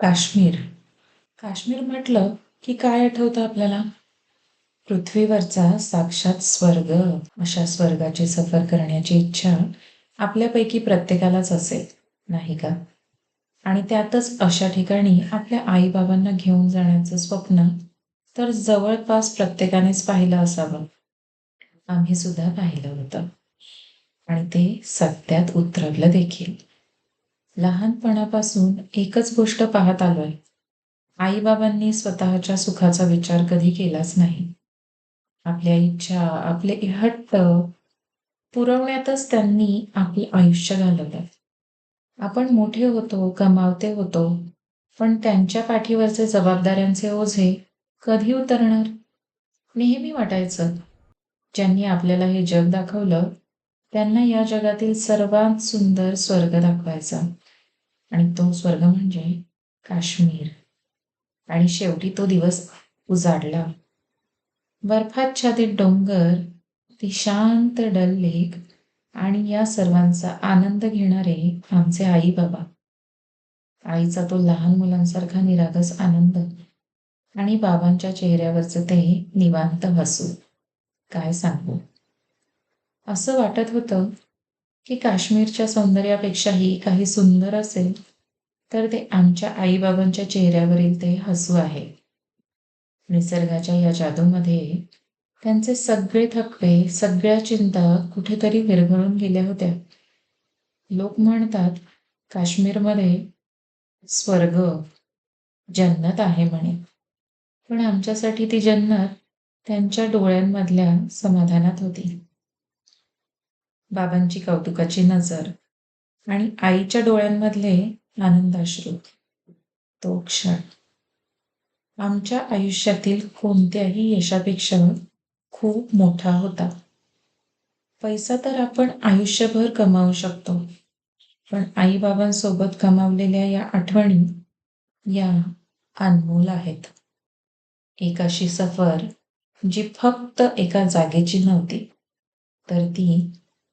काश्मीर. काश्मीर म्हटलं की काय आठवतं आपल्याला? पृथ्वीवरचा साक्षात स्वर्ग. अशा स्वर्गाची सफर करण्याची इच्छा आपल्यापैकी प्रत्येकालाच असेल, नाही का? आणि त्यातच अशा ठिकाणी आपल्या आईबाबांना घेऊन जाण्याचं स्वप्न तर जवळपास प्रत्येकानेच पाहिलं असावं. आम्ही सुद्धा पाहिलं होतं आणि ते सत्यात उतरवलं देखील. लहानपणापासून एकच गोष्ट पाहत आलोय. आई-बाबांनी स्वतःच्या सुखाचा विचार कधी केलाच नाही. आपल्या इच्छा, आपले हट्ट पुरवण्यातच त्यांनी आपले आयुष्य घालवलं. आपण मोठे होतो, कमावते होतो, पण त्यांच्या पाठीवरचे जबाबदाऱ्यांचे ओझे कधी उतरणार? नेहमी वाटायचं, ज्यांनी आपल्याला हे जग दाखवलं, त्यांना या जगातील सर्वात सुंदर स्वर्ग दाखवायचा. आणि तो स्वर्ग म्हणजे काश्मीर. आणि शेवटी तो दिवस उजाडला. बर्फाच्छादित डोंगर, ती शांत डल लेक आणि या सर्वांचा आनंद घेणारे आमचे आई बाबा. आईचा तो लहान मुलांसारखा निरागस आनंद आणि बाबांच्या चेहऱ्यावरचं ते निवांत हसू. काय सांगू? असं वाटत होतं की काश्मीरच्या सौंदर्यापेक्षाही काही सुंदर असेल तर ते आमच्या आईबाबांच्या चेहऱ्यावरील ते हसू आहे. निसर्गाच्या या जादूमध्ये त्यांचे सगळे थकवे, सगळ्या चिंता कुठेतरी विरघळून गेल्या होत्या. लोक म्हणतात काश्मीरमध्ये स्वर्ग, जन्नत आहे म्हणे. पण आमच्यासाठी ती जन्नत त्यांच्या डोळ्यांमधल्या समाधानात होती. बाबांची कौतुकाची नजर आणि आईच्या डोळ्यांमधले आनंदाश्रू. तो क्षण आमच्या आयुष्यातील कोणत्याही यशापेक्षा खूप मोठा होता. पैसा तर आपण आयुष्यभर कमावू शकतो, पण आई-बाबांसोबत कमावलेल्या या आठवणी या अनमोल आहेत. एक अशी सफर जी फक्त एका जागेची नव्हती, तर ती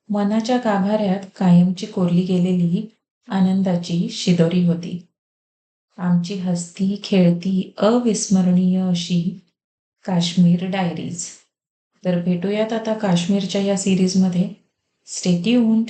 मनाच्या गाभाऱ्यात कायमची कोरली गेलेली आनंदाची शिदोरी होती. आमची हसती खेळती अविस्मरणीय अशी काश्मीर डायरीज. तर भेटूयात आता काश्मीरच्या या सिरीजमध्ये. Stay tuned.